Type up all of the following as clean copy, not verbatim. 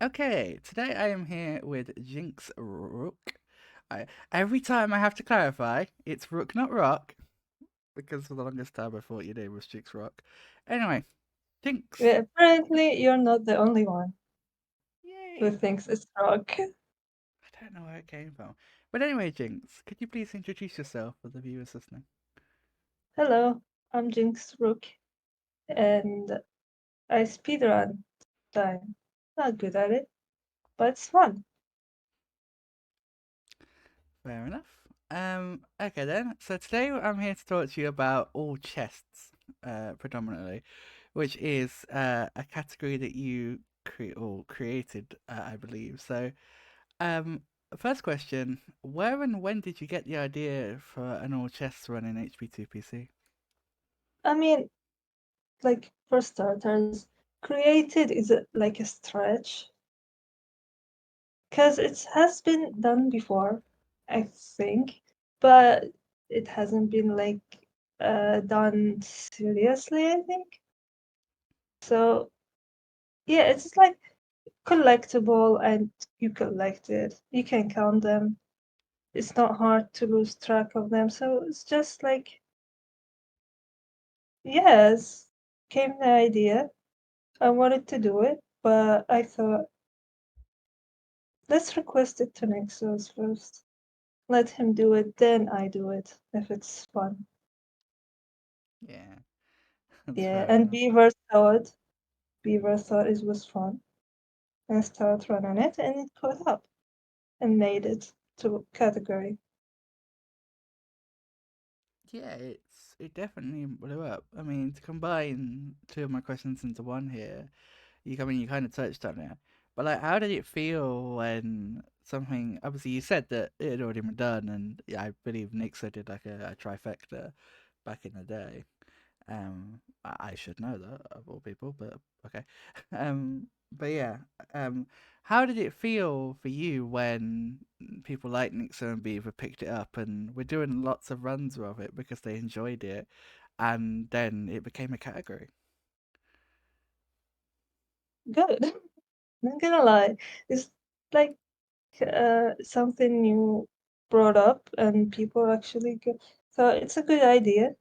Okay, today I am here with JinxRook. Every time I have to clarify, it's Rook, not Rock, because for the longest time I thought your name was JinxRook. Anyway, Jinx. Apparently, you're not the only one who Yay! thinks it's rock. I don't know where it came from. But anyway, Jinx, could you please introduce yourself for the viewers listening? Hello, I'm JinxRook, and I speedrun time. Not good at it, but it's fun. Fair enough. Okay then. So today I'm here to talk to you about all chests, predominantly, which is a category that you created, I believe. So, um, first question: where and when did you get the idea for an all chests run in HP2 PC? I mean, like, for starters, created is like a stretch, because it has been done before, I think, but it hasn't been, like, done seriously, I think. So, yeah, it's like collectible and you collect it. You can count them. It's not hard to lose track of them. So it's just like, yes, came the idea. I wanted to do it, but I thought, let's request it to Nexus first. Let him do it, then I do it if it's fun. Yeah, that's Yeah, fair and enough. Beaver thought it was fun and started running it, and it caught up and made it to category. Yeah, it definitely blew up. I mean, to combine two of my questions into one here, you kind of touched on it, but like, how did it feel when something? Obviously, you said that it had already been done, and yeah, I believe Nixa did like a trifecta back in the day. I should know that of all people, but okay. But yeah, um, how did it feel for you when people like Nixa and Beaver picked it up and were doing lots of runs of it because they enjoyed it, and then it became a category? Good. Not gonna lie. It's like something you brought up and people actually go. So it's a good idea.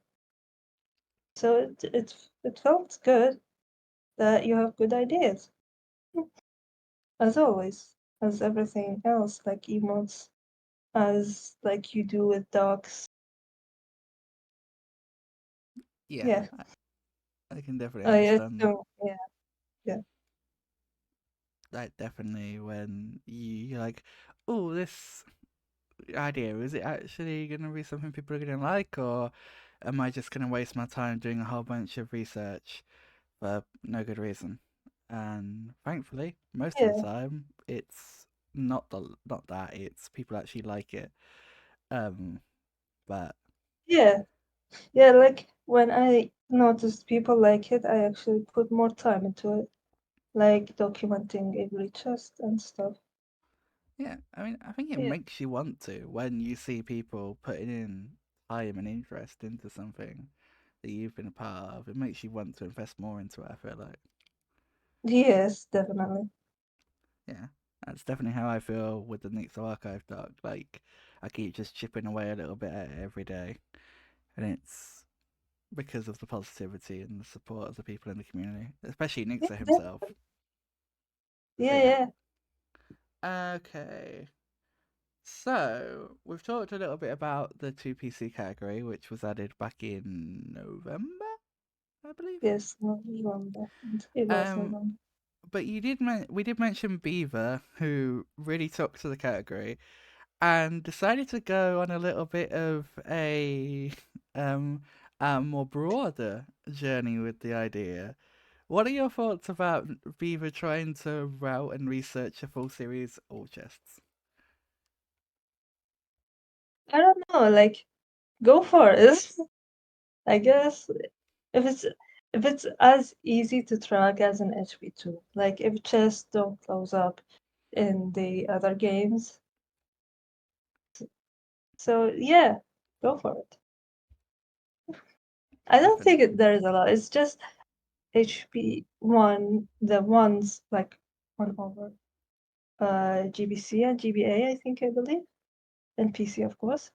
So it felt good that you have good ideas, as always, as everything else, like emotes, as like you do with dogs. Yeah, Yeah, I can definitely I understand that. assume. Yeah, yeah, Like, definitely when you're like, oh, this idea, is it actually going to be something people are going to like, or am I just going to waste my time doing a whole bunch of research for no good reason? And thankfully, most of the yeah, time, it's not that, it's people actually like it. Um, but yeah, yeah. Like when I noticed people like it, I actually put more time into it, like documenting every chest and stuff. yeah, I mean, I think it Yeah. makes you want to when you see people putting in time and interest into something that you've been a part of. It makes you want to invest more into it, I feel like. Yes, definitely. Yeah, that's definitely how I feel with the Nixo Archive doc. Like, I keep just chipping away a little bit at it every day, and it's because of the positivity and the support of the people in the community, especially Yeah, Nixo himself. definitely. But Yeah, yeah, yeah. okay. So we've talked a little bit about the two PC category, which was added back in November, I believe. Yes, November. It was Um, November. but we did mention Beaver, who really took to the category and decided to go on a little bit of um, a more broader journey with the idea. What are your thoughts about Beaver trying to route and research a full series all chests? I don't know, like go for it. I guess if it's if it's as easy to track as an HB2, like if chests don't close up in the other games. So yeah, go for it. I don't think Definitely. there is a lot. It's just HP1, the ones like one over. GBC and GBA, I believe, and PC, of course.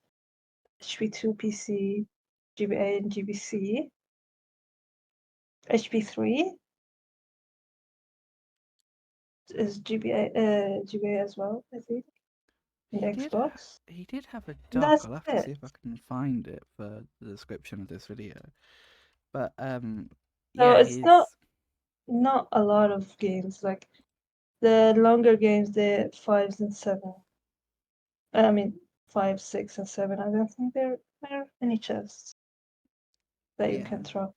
HP2 PC, GBA and GBC, HP3 is GBA as well, I think, and He did. Xbox. He did have a And doc. that's I'll have to it. see if I can find it for the description of this video. But So yeah, it's not he's not a lot of games. Like the longer games, the fives and seven. I mean, five, six, and seven. I don't think there are any chests that you can yeah. throw.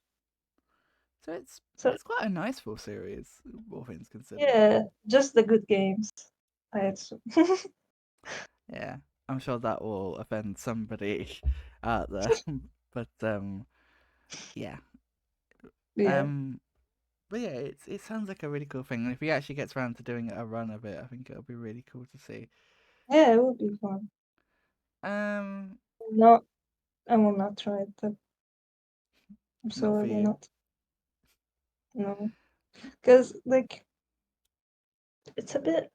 So it's So it's quite a nice full series, all things considered. yeah, just the good games. I assume. Yeah, I'm sure that will offend somebody out there. But yeah. Yeah, Um, but yeah, it sounds like a really cool thing. And if he actually gets around to doing a run of it, I think it'll be really cool to see. yeah, it would be fun. Um, Not, I will not try it. But not for absolutely you. not. No, because like it's a bit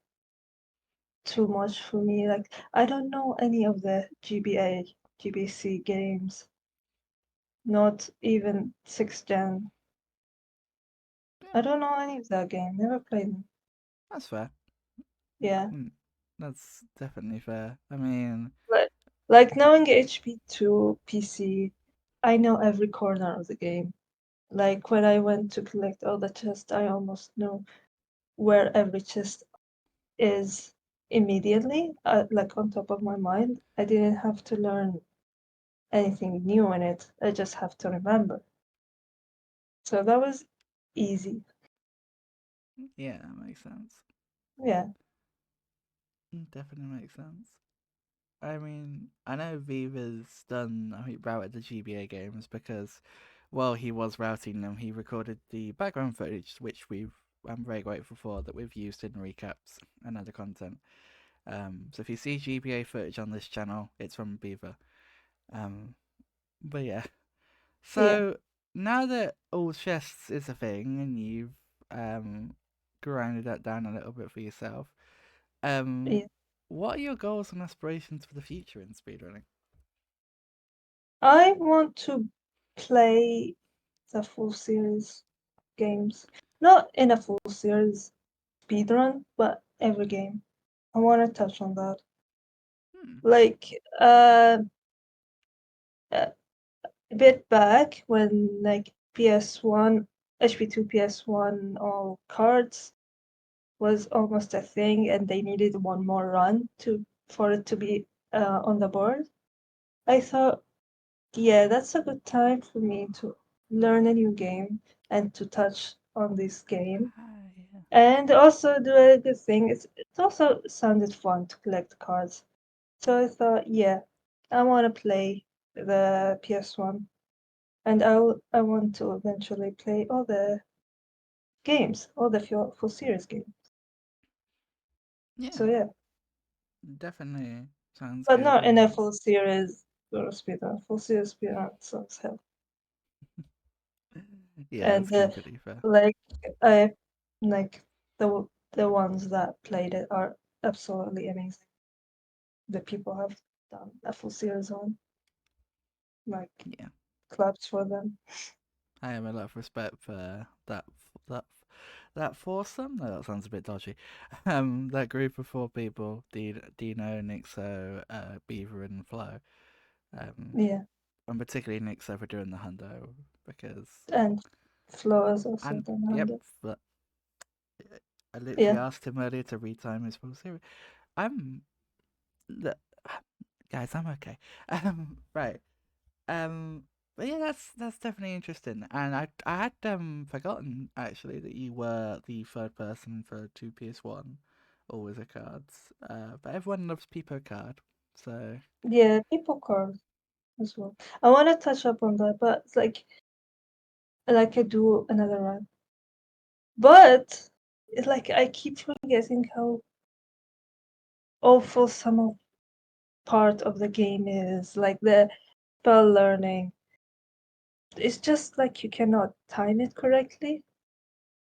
too much for me. Like I don't know any of the GBA, GBC games. Not even 6th gen. I Yeah, don't know any of that game. Never played them. that's fair. Yeah. Mm, that's definitely fair. I mean, But like knowing HP2 PC, I know every corner of the game. Like when I went to collect all the chests, I almost know where every chest is immediately, like on top of my mind. I didn't have to learn anything new in it. I just have to remember. So that was easy. yeah, that makes sense. Yeah. Definitely makes sense. I mean, I know Beaver's done, I think, routed the GBA games because while he was routing them, he recorded the background footage, which I'm very grateful for, that we've used in recaps and other content. So if you see GBA footage on this channel, it's from Beaver. Um, but yeah. Yeah. So now that all chests is a thing and you've um, grinded that down a little bit for yourself, um, Yeah. what are your goals and aspirations for the future in speedrunning? I want to play the full series games. Not in a full series speedrun, but every game. I want to touch on that. Hmm. Like a bit back when like PS1, HP2 PS1 all cards was almost a thing and they needed one more run to for it to be on the board. I thought, yeah, that's a good time for me to learn a new game and to touch on this game. Yeah. And also do a good thing. It also sounded fun to collect cards. So I thought, yeah, I want to play the PS1 and I want to eventually play all the games, all the full series games. So Yeah, yeah, definitely sounds but good. not I in a mean, full series or speedrun. Full series speedrun sucks hell. yeah, that's And completely fair. like I like the ones that played it are absolutely amazing. The people have done a full series on like Yeah, claps for them. I have a lot of respect for that that foursome. No, that sounds a bit dodgy. That group of four people: Dino, Nixo, Beaver, and Flo. Um, Yeah, and particularly Nixo for doing the hundo because and Flo is also and done yep, under. but I literally Yeah, asked him earlier to retime his full series. I'm look, guys, I'm okay. Right. Um, but yeah, that's definitely interesting. And I had forgotten actually that you were the third person for two PS1 All Wizard cards. But everyone loves Peepo card, so yeah, people card as well. I want to touch up on that, but it's like I do another run. But it's like I keep forgetting how awful some of part of the game is, like the spell learning. It's just like you cannot time it correctly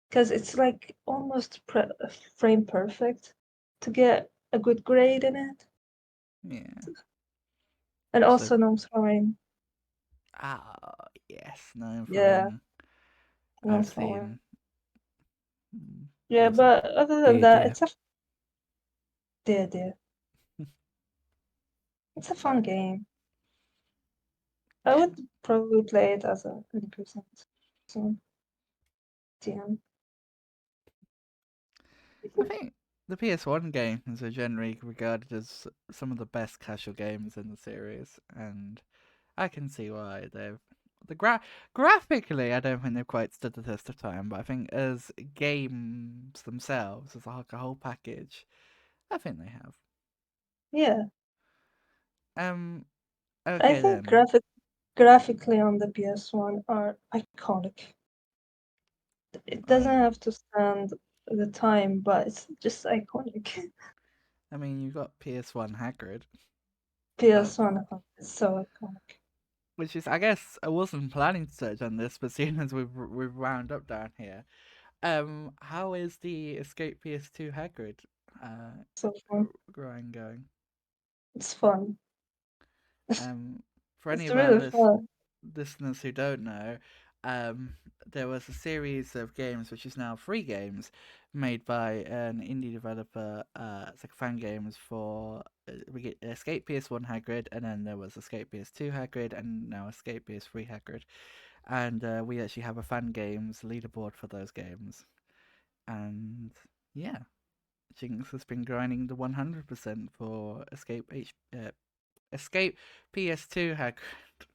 because it's like almost frame perfect. to get a good grade in it, Yeah. and So also no throwing. yes, known for Yeah, being. no I've throwing. seen. Yeah, Was it but other than dear that, dear? it's a dear. It's a fun Right. game. I Yeah. would probably play it as a 100% soon. TM. I think the PS1 games are generally regarded as some of the best casual games in the series, and I can see why they've graphically. I don't think they've quite stood the test of time, but I think as games themselves, as like a whole package, I think they have. Yeah, Um. I Okay think then. graphically on the PS1 are iconic. It I doesn't mean, have to stand the time, but it's just iconic. you've got PS1 Hagrid. That PS1 is so iconic. which is, I guess, I wasn't planning to touch on this, but seeing as we've wound up down here, how is the Escape PS2 Hagrid So fun. growing going? It's fun. Um, for any It's of our really fun. listeners who don't know, um, there was a series of games which is now free games made by an indie developer. It's like fan games for we get Escape PS1 Hagrid, and then there was Escape PS2 Hagrid, and now Escape PS3 Hagrid. And we actually have a fan games leaderboard for those games. And yeah, Jinx has been grinding the 100% for Escape PS2 Hagrid.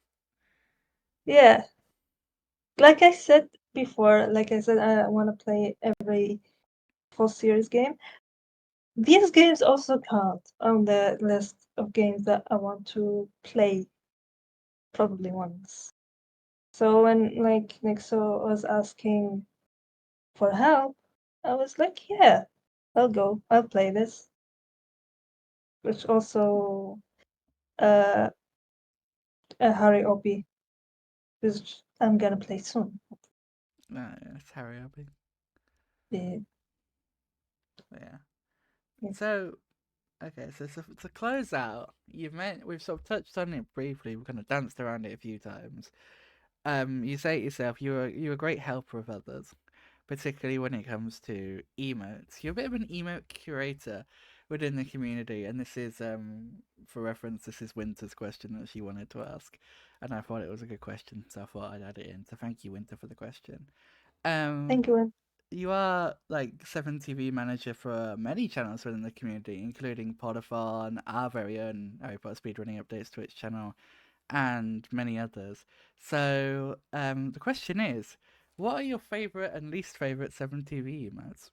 Yeah, like I said before, like I said, I want to play every full series game. These games also count on the list of games that I want to play probably once. So when like Nixo was asking for help, I was like, yeah, I'll go. I'll play this. Which also uh, Harry Obi, which I'm gonna play soon. No, it's Harry Obi. Yeah, Yeah. yeah. So okay, so to close out, we've sort of touched on it briefly. We've kind of danced around it a few times. You say it yourself. You're a great helper of others, particularly when it comes to emotes. You're a bit of an emote curator within the community, and this is for reference. This is Winter's question that she wanted to ask, and I thought it was a good question, so I thought I'd add it in. So thank you, Winter, for the question. Um, Thank you. you are like 7TV manager for many channels within the community, including Podathon, our very own Harry Potter Speedrunning Updates Twitch channel, and many others. So, the question is, what are your favorite and least favorite 7TV emotes?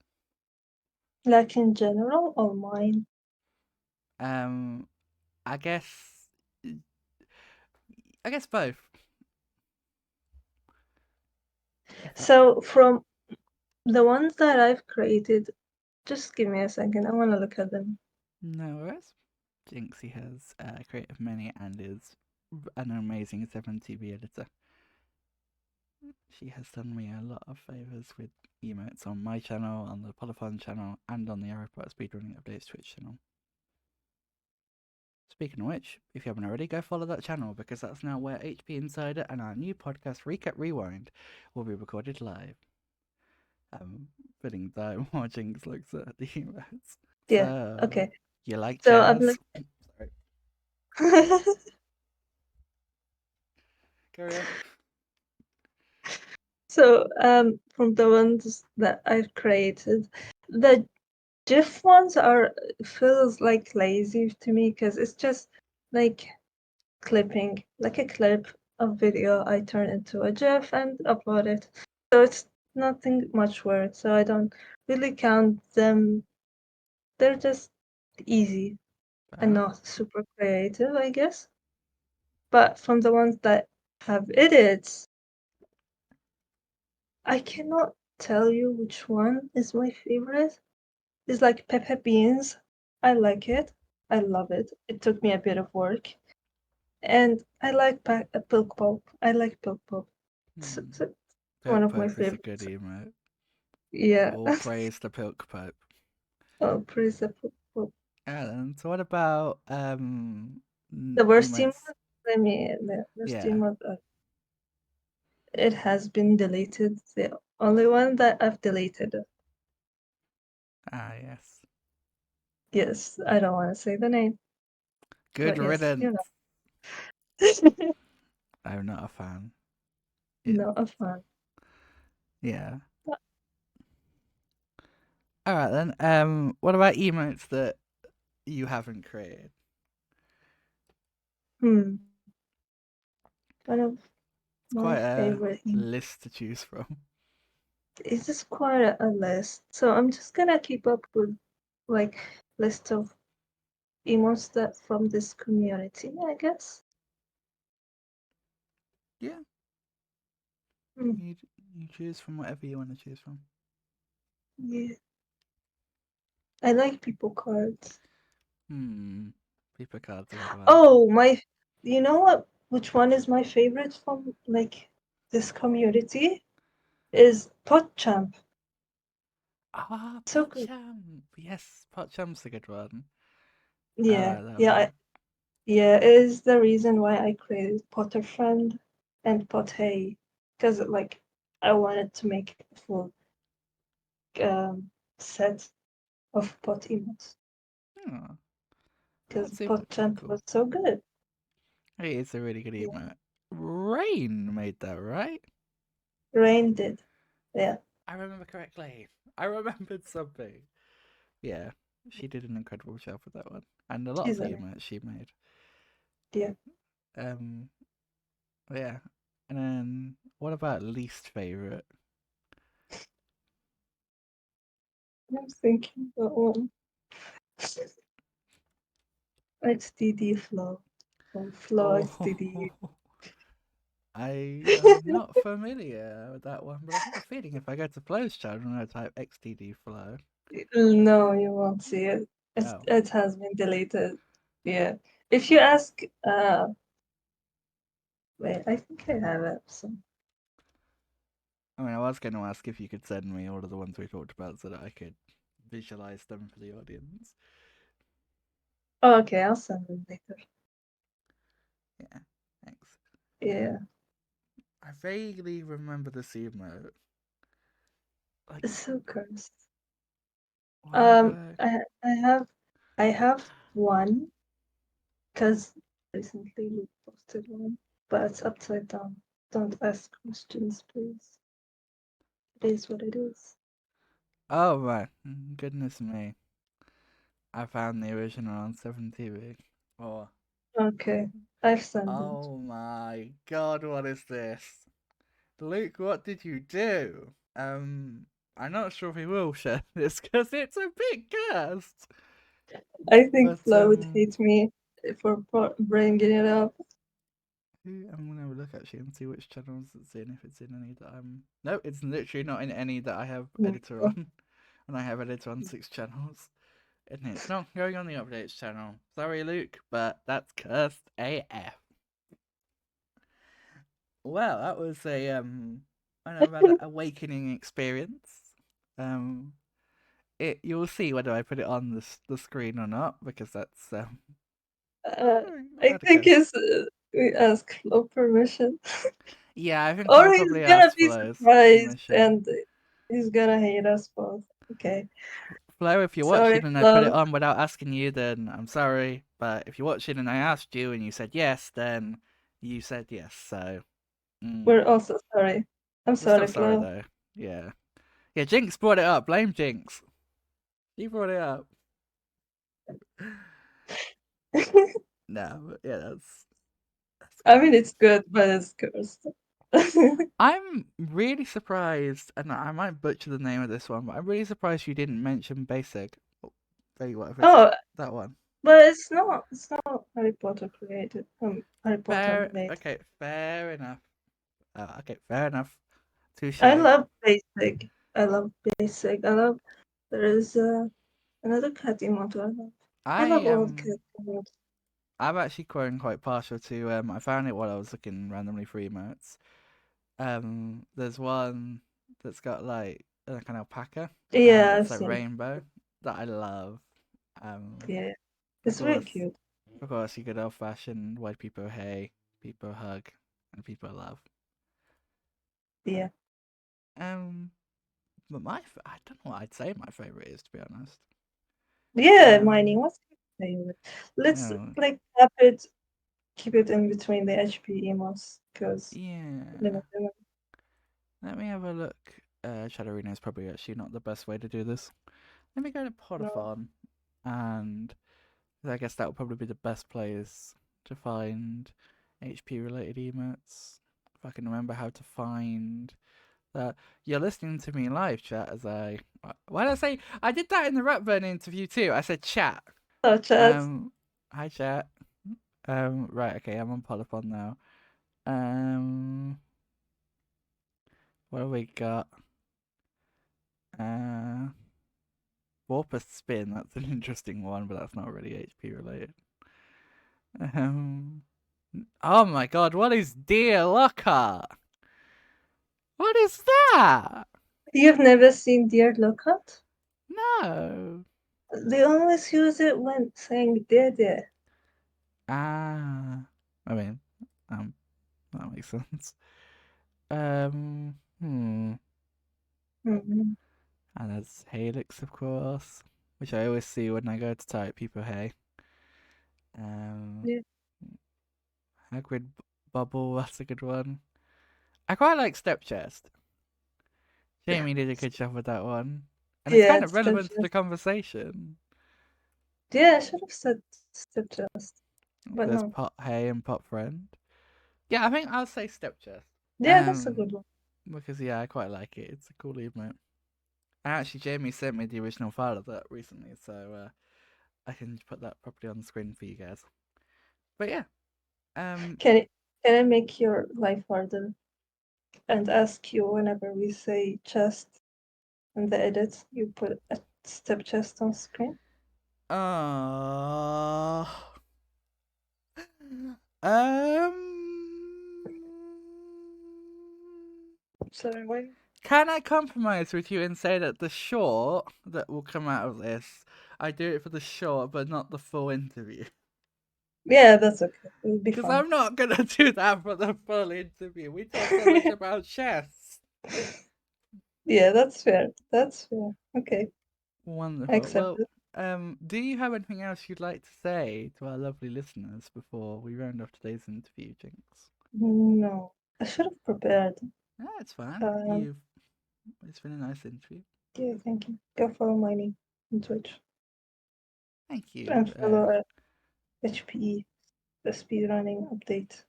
Like in general or mine? Um, I guess, I guess both. If that So from the ones that I've created, just give me a second. I want to look at them. no worries. Jinxie has created many and is an amazing 7TV editor. She has done me a lot of favours with emotes on my channel, on the Polyphon channel, and on the Harry Potter Speedrunning Updates Twitch channel. Speaking of which, if you haven't already, go follow that channel because that's now where HP Insider and our new podcast Recap Rewind will be recorded live. Feeling that while Jinx looks at the emotes. Yeah. So, Okay. you like So I'm jazz? like. Sorry, carry on. So from the ones that I've created, the GIF ones are feels like lazy to me because it's just like clipping, like a clip of video I turn into a GIF and upload it. So it's nothing much work. So I don't really count them. They're just easy Fair and enough. not super creative, I guess. But from the ones that have edits, I cannot tell you which one is my favorite. It's like pepper beans. I like it. I love it. It took me a bit of work. And I like Pilk Pop. I like Pilk Pop. Hmm. It's one Pilk of my Pope is a good favorites. emote. Yeah. All praise to Pilk Pope. Oh, praise the Pope. So what about The worst emotes? emote, let me, the worst Yeah. emote, it has been deleted. The only one that I've deleted. Ah, yes. Yes, I don't want to say the name, Good but yes, you riddance. know. I'm not a fan. Yeah. Not a fan. Yeah. All right then. What about emotes that you haven't created? Hmm. One of It's my quite a favorite emotes. list to choose from. It's just quite a list. So I'm just gonna keep up with like list of emotes that from this community, I guess. Yeah. Hmm. You you choose from whatever you want to choose from. Yeah. I like people cards. Hmm. Paper card's a good one. Oh, you know what? Which one is my favorite from like this community? Is PodChamp. Ah, So good. Potchamp. Yes, Potchamp's a good one. I Yeah, like that yeah, one. yeah. It is the reason why I created Potter Friend and Pot Hey, because like I wanted to make a full um, set of pot emotes Oh, because that's super PodChamp cool. was so good. Hey, it's a really good Yeah, emote. Rain made that, right? Rain did. Yeah, I remember correctly. I remembered something. Yeah, she did an incredible job with that one, and a lot of she's the an emotes she made. yeah. Um, yeah. And then what about least favorite? I'm thinking about one. XDD flow. Oh, flow XDD. Oh, I am not familiar with that one, but I have a feeling if I go to Flow's channel and I type XTD Flow, No, you won't see it. oh, It has been deleted. Yeah. If you ask, wait, I think I have it. So. I mean, I was going to ask if you could send me all of the ones we talked about so that I could visualize them for the audience. Oh, okay, I'll send it later. Yeah, thanks. Yeah, I vaguely remember the emote. Like, it's so cursed. why did I? I have I have one because recently we posted one, but it's upside down. Don't ask questions, please. It is what it is. Oh, right. Goodness me. I found the original on 7TV. Oh. Okay, I've sent it. Oh my god, what is this? Luke, what did you do? I'm not sure if he will share this because it's a bit cursed. I think But Flo would hate me for bringing it up. I'm gonna have a look actually and see which channels it's in. If it's in any that I'm no, it's literally not in any that I have editor No. on, and I have editor on 6 channels, and it's not going on the updates channel. Sorry, Luke, but that's cursed AF. Well, that was a I know about an awakening experience. Um, you'll see whether I put it on the screen or not because that's Uh, I I had a think guess. we ask Flo permission. Yeah, I think Or I'll he's probably gonna ask be Flo's surprised permission. and he's gonna hate us both. Okay. Flo, if you're Sorry, watching and I put it Flo. on without asking you, then I'm sorry. But if you're watching and I asked you and you said yes, then you said yes. So We're also sorry. I'm we're still sorry, sorry Flo. though. Yeah, yeah. Jinx brought it up. Blame Jinx. She brought it up. No, but yeah, that's I good. mean, it's good, but it's cursed. I'm really surprised, and I might butcher the name of this one, but I'm really surprised you didn't mention Basic. Oh, tell you what, if it's Oh, that one. but it's not. It's not Harry Potter created. Harry Potter Fair, made. okay, fair enough. Okay, fair enough. Touche. I love basic. I love basic. I love. There is another cat emote I love. I I love all cat emotes. I've actually grown quite partial to I found it while I was looking randomly for emotes. There's one that's got like an alpaca and Yeah, I've it's like seen. rainbow. that I love. Yeah, Of it's really course, cute. of course, you good old fashioned white people hey, people hug, and people love. Yeah, Um, but I don't know what I'd say my favorite is, to be honest. yeah, Miney. Um, What's your favorite? you Let's know, like tap it, keep it in between the HP emos, because yeah. limit, limit. Let me have a look. Shadow Arena is probably actually not the best way to do this. Let me go to No, Polyphon, and I guess that would probably be the best place to find HP related emotes. If I can remember how to find that. You're listening to me live, chat, as I. Why did I say? I did that in the Ratburn interview too. I said chat. oh, chat. Um, Hi, chat. Right, okay, I'm on Polyphon now. What have we got? Uh, Warp Spin, that's an interesting one, but that's not really HP related. Um, oh my god, what is Dear Lockhart? What is that? You've never seen Dear Lookout? No. They always use it when saying there. Ah, I mean, um, that makes sense. Hmm. Mm-hmm. And there's Helix, of course, which I always see when I go to type people hey. Um, Yeah. Hagrid Bubble, that's a good one. I quite like StepChest. Jamie did a good job with that one. And it's Yeah, kind of it's still relevant to just. the conversation. Yeah, I should have said StepChest, but There's no. Pot Hey and Pot Friend. Yeah, I think I'll say StepChest. Yeah, that's a Um, good one. because yeah, I quite like it. It's a cool emote. And actually, Jamie sent me the original file of that recently, so I can put that properly on the screen for you guys. But yeah, um, Can it, can I make your life harder and ask you whenever we say chest in the edit, you put a step chest on screen? uh, um, Sorry, why? can I compromise with you and say that the short that will come out of this, I do it for the short, but not the full interview? Yeah, that's okay. It'll be Because fun. I'm not gonna do that for the full interview. We talk so much about chess. Yeah, that's fair. That's fair. Okay, I Wonderful. accept Well, it. do you have anything else you'd like to say to our lovely listeners before we round off today's interview, Jinx? No, I should have prepared. Ah, it's fine. Um, You've. It's been a nice interview. yeah, thank you. Go follow Miney on Twitch Thank you. and follow HPE, the speedrunning update.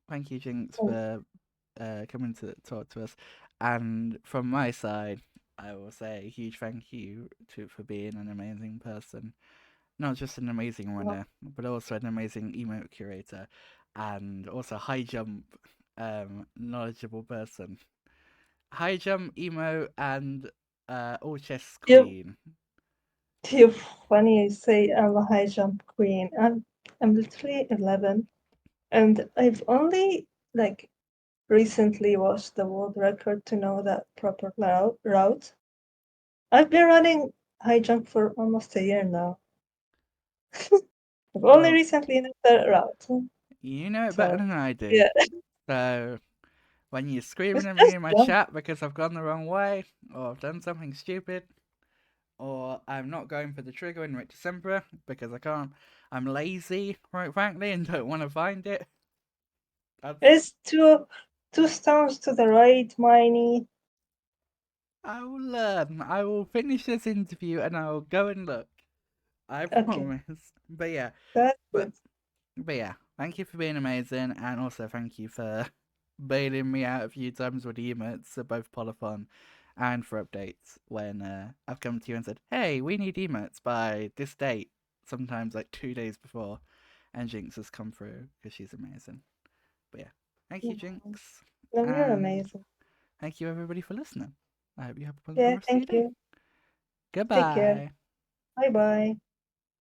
Thank you, Jinx, Oh, for coming to talk to us. And from my side, I will say a huge thank you for being an amazing person. Not just an amazing wow. runner, but also an amazing emote curator, and also high jump, knowledgeable person. High jump, emo, and all chess You, queen. you're funny you say I'm a high jump queen. I'm literally 11, and I've only like recently watched the world record to know that proper route. I've been running high jump for almost a year now. I've only Well, recently known that route. you know it better So than I do. yeah, So when you're screaming it's at me just in my jump. chat because I've gone the wrong way, or I've done something stupid, or I'm not going for the trigger in Rick December because I can't. I'm lazy, quite frankly, and don't want to find it. That's. It's two stones to the right, Miney. I will learn. I will finish this interview and I will go and look. I Okay, promise. But yeah, that's but good. but yeah, thank you for being amazing, and also thank you for bailing me out a few times with emotes, so both Polyphon and for updates when I've come to you and said, "Hey, we need emotes by this date." Sometimes like 2 days before, and Jinx has come through because she's amazing. But yeah, thank you, Mhm. Jinx, No, you're and amazing. thank you everybody for listening. I hope you have a wonderful Yeah, rest of your thank day. you. Take care. Goodbye. Bye bye.